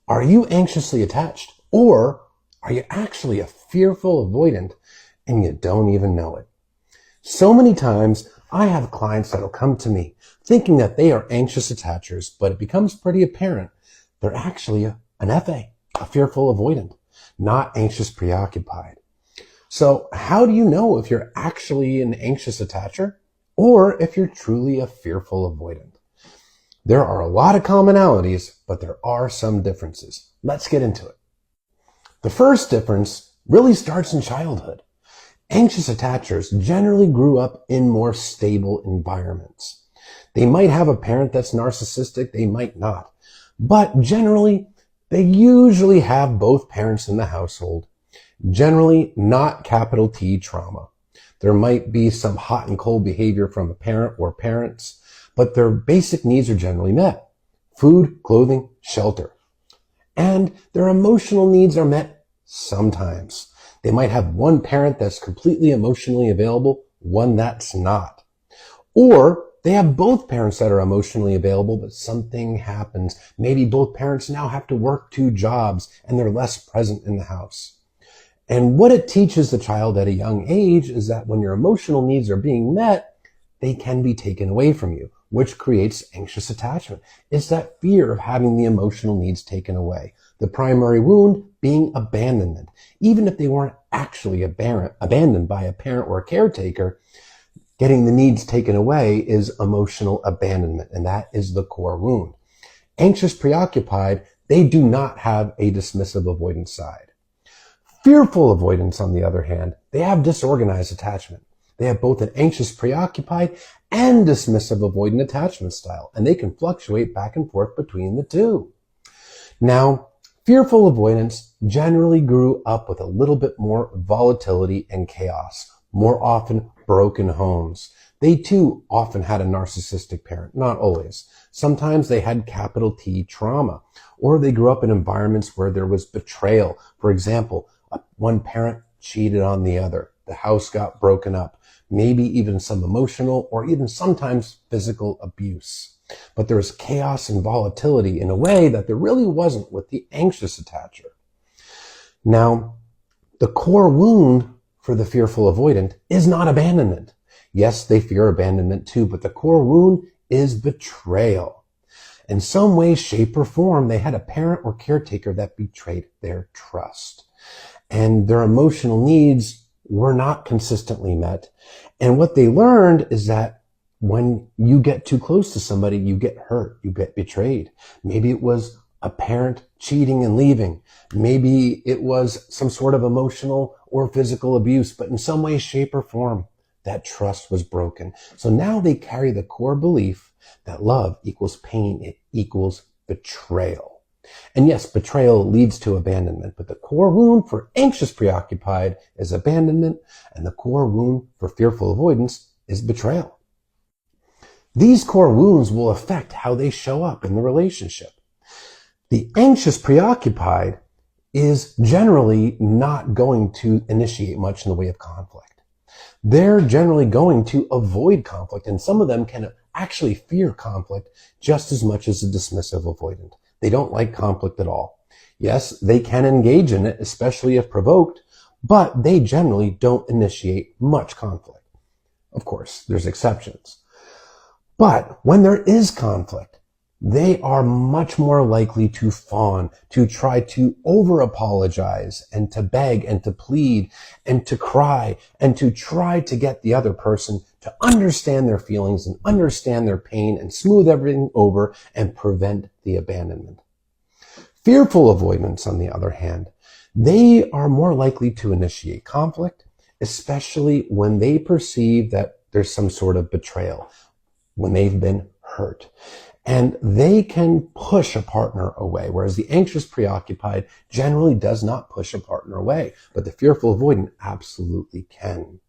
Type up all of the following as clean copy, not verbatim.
Are you anxiously attached, or are you actually a fearful avoidant and you don't even know it? So many times I have clients that'll come to me thinking that they are anxious attachers, but it becomes pretty apparent they're actually an FA, a fearful avoidant, not anxious preoccupied. So how do you know if you're actually an anxious attacher or if you're truly a fearful avoidant? There are a lot of commonalities, but there are some differences. Let's get into it. The first difference really starts in childhood. Anxious attachers generally grew up in more stable environments. They might have a parent that's narcissistic, they might not. But generally, they usually have both parents in the household. Generally, not capital T trauma. There might be some hot and cold behavior from a parent or parents, but their basic needs are generally met. Food, clothing, shelter. And their emotional needs are met sometimes. They might have one parent that's completely emotionally available, one that's not. Or they have both parents that are emotionally available, but something happens. Maybe both parents now have to work 2 jobs and they're less present in the house. And what it teaches the child at a young age is that when your emotional needs are being met, they can be taken away from you, which creates anxious attachment. It's that fear of having the emotional needs taken away. The primary wound being abandonment. Even if they weren't actually abandoned by a parent or a caretaker, getting the needs taken away is emotional abandonment, and that is the core wound. Anxious preoccupied, they do not have a dismissive avoidance side. Fearful avoidance, on the other hand, they have disorganized attachment. They have both an anxious preoccupied and dismissive avoidant attachment style, and they can fluctuate back and forth between the two. Now, fearful avoidance generally grew up with a little bit more volatility and chaos, more often broken homes. They too often had a narcissistic parent, not always. Sometimes they had capital T trauma, or they grew up in environments where there was betrayal. For example, one parent cheated on the other. The house got broken up. Maybe even some emotional or even sometimes physical abuse. But there was chaos and volatility in a way that there really wasn't with the anxious attacher. Now, the core wound for the fearful avoidant is not abandonment. Yes, they fear abandonment too, but the core wound is betrayal. In some way, shape, or form, they had a parent or caretaker that betrayed their trust. And their emotional needs were not consistently met. And what they learned is that when you get too close to somebody, you get hurt, you get betrayed. Maybe it was a parent cheating and leaving. Maybe it was some sort of emotional or physical abuse, but in some way, shape, or form, that trust was broken. So now they carry the core belief that love equals pain, it equals betrayal. And yes, betrayal leads to abandonment, but the core wound for anxious preoccupied is abandonment, and the core wound for fearful avoidance is betrayal. These core wounds will affect how they show up in the relationship. The anxious preoccupied is generally not going to initiate much in the way of conflict. They're generally going to avoid conflict, and some of them can actually fear conflict just as much as a dismissive avoidant. They don't like conflict at all. Yes, they can engage in it, especially if provoked, but they generally don't initiate much conflict. Of course, there's exceptions. But when there is conflict, they are much more likely to fawn, to try to over-apologize and to beg and to plead and to cry and to try to get the other person to understand their feelings and understand their pain and smooth everything over and prevent the abandonment. Fearful avoidants, on the other hand, they are more likely to initiate conflict, especially when they perceive that there's some sort of betrayal, when they've been hurt. And they can push a partner away, whereas the anxious preoccupied generally does not push a partner away, but the fearful avoidant absolutely can.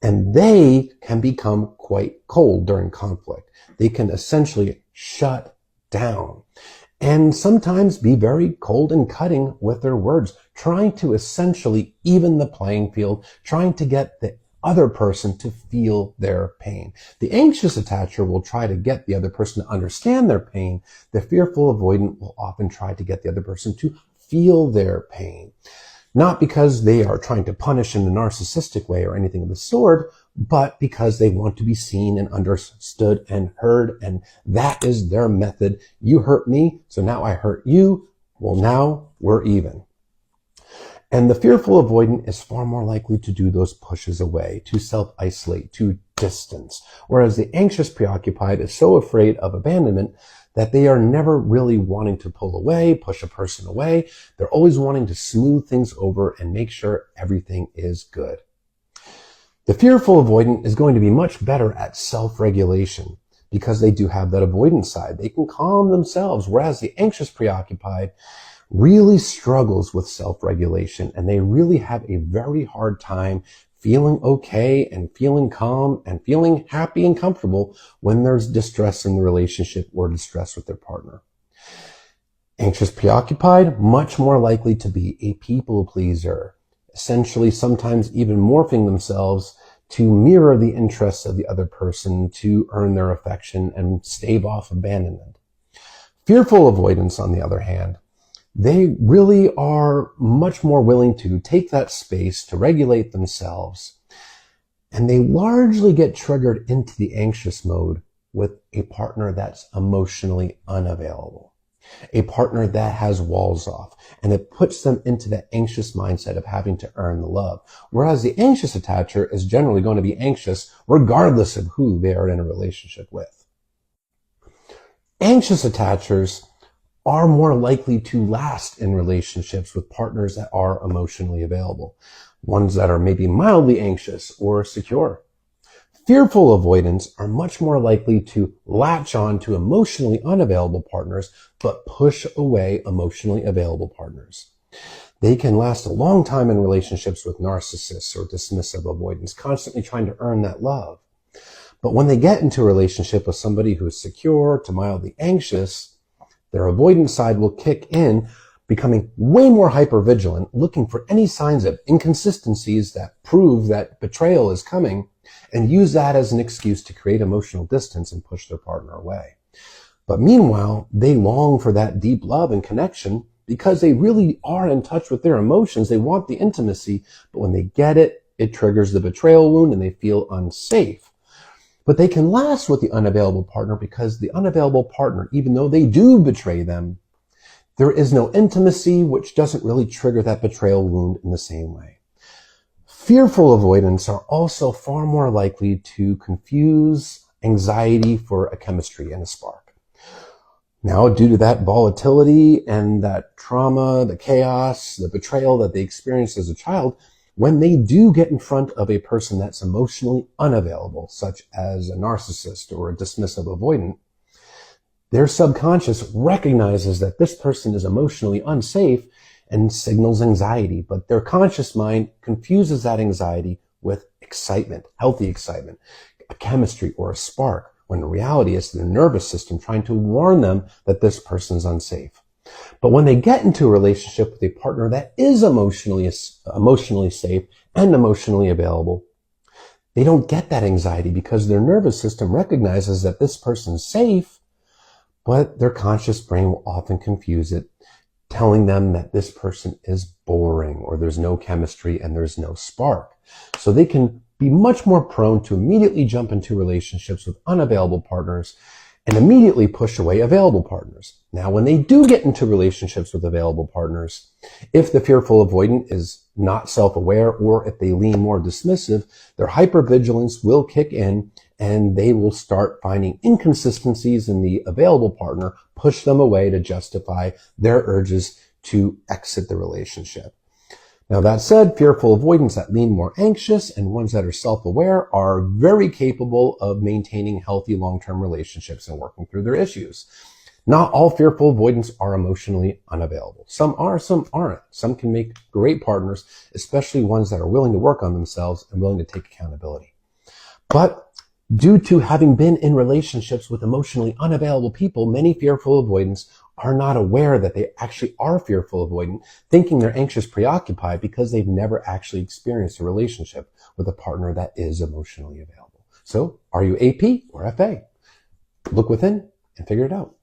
And they can become quite cold during conflict. They can essentially shut down and sometimes be very cold and cutting with their words, trying to essentially even the playing field, trying to get the other person to feel their pain. The anxious attacher will try to get the other person to understand their pain. The fearful avoidant will often try to get the other person to feel their pain. Not because they are trying to punish in a narcissistic way or anything of the sort, but because they want to be seen and understood and heard, and that is their method. You hurt me, so now I hurt you. Well, now we're even. And the fearful avoidant is far more likely to do those pushes away, to self-isolate, to distance. Whereas the anxious preoccupied is so afraid of abandonment that they are never really wanting to pull away, push a person away. They're always wanting to smooth things over and make sure everything is good. The fearful avoidant is going to be much better at self-regulation because they do have that avoidant side. They can calm themselves, whereas the anxious preoccupied really struggles with self-regulation, and they really have a very hard time feeling okay and feeling calm and feeling happy and comfortable when there's distress in the relationship or distress with their partner. Anxious preoccupied, much more likely to be a people pleaser, essentially sometimes even morphing themselves to mirror the interests of the other person to earn their affection and stave off abandonment. Fearful avoidance, on the other hand, they really are much more willing to take that space to regulate themselves. And they largely get triggered into the anxious mode with a partner that's emotionally unavailable, a partner that has walls off, and it puts them into that anxious mindset of having to earn the love. Whereas the anxious attacher is generally going to be anxious regardless of who they are in a relationship with. Anxious attachers are more likely to last in relationships with partners that are emotionally available, ones that are maybe mildly anxious or secure. Fearful avoidants are much more likely to latch on to emotionally unavailable partners, but push away emotionally available partners. They can last a long time in relationships with narcissists or dismissive avoidants, constantly trying to earn that love. But when they get into a relationship with somebody who is secure to mildly anxious, their avoidance side will kick in, becoming way more hypervigilant, looking for any signs of inconsistencies that prove that betrayal is coming, and use that as an excuse to create emotional distance and push their partner away. But meanwhile, they long for that deep love and connection because they really are in touch with their emotions. They want the intimacy, but when they get it, it triggers the betrayal wound and they feel unsafe. But they can last with the unavailable partner because the unavailable partner, even though they do betray them, there is no intimacy, which doesn't really trigger that betrayal wound in the same way. Fearful avoidants are also far more likely to confuse anxiety for a chemistry and a spark. Now, due to that volatility and that trauma, the chaos, the betrayal that they experienced as a child, when they do get in front of a person that's emotionally unavailable, such as a narcissist or a dismissive avoidant, their subconscious recognizes that this person is emotionally unsafe and signals anxiety, but their conscious mind confuses that anxiety with excitement, healthy excitement, a chemistry or a spark, when in reality it's their nervous system trying to warn them that this person's unsafe. But when they get into a relationship with a partner that is emotionally safe and emotionally available, they don't get that anxiety because their nervous system recognizes that this person's safe, but their conscious brain will often confuse it, telling them that this person is boring or there's no chemistry and there's no spark. So they can be much more prone to immediately jump into relationships with unavailable partners and immediately push away available partners. Now, when they do get into relationships with available partners, if the fearful avoidant is not self-aware or if they lean more dismissive, their hypervigilance will kick in and they will start finding inconsistencies in the available partner, push them away to justify their urges to exit the relationship. Now, that said, fearful avoidants that lean more anxious and ones that are self-aware are very capable of maintaining healthy long-term relationships and working through their issues. Not all fearful avoidants are emotionally unavailable. Some are, some aren't. Some can make great partners, especially ones that are willing to work on themselves and willing to take accountability. But due to having been in relationships with emotionally unavailable people, many fearful avoidants are not aware that they actually are fearful avoidant, thinking they're anxious preoccupied because they've never actually experienced a relationship with a partner that is emotionally available. So are you AP or FA? Look within and figure it out.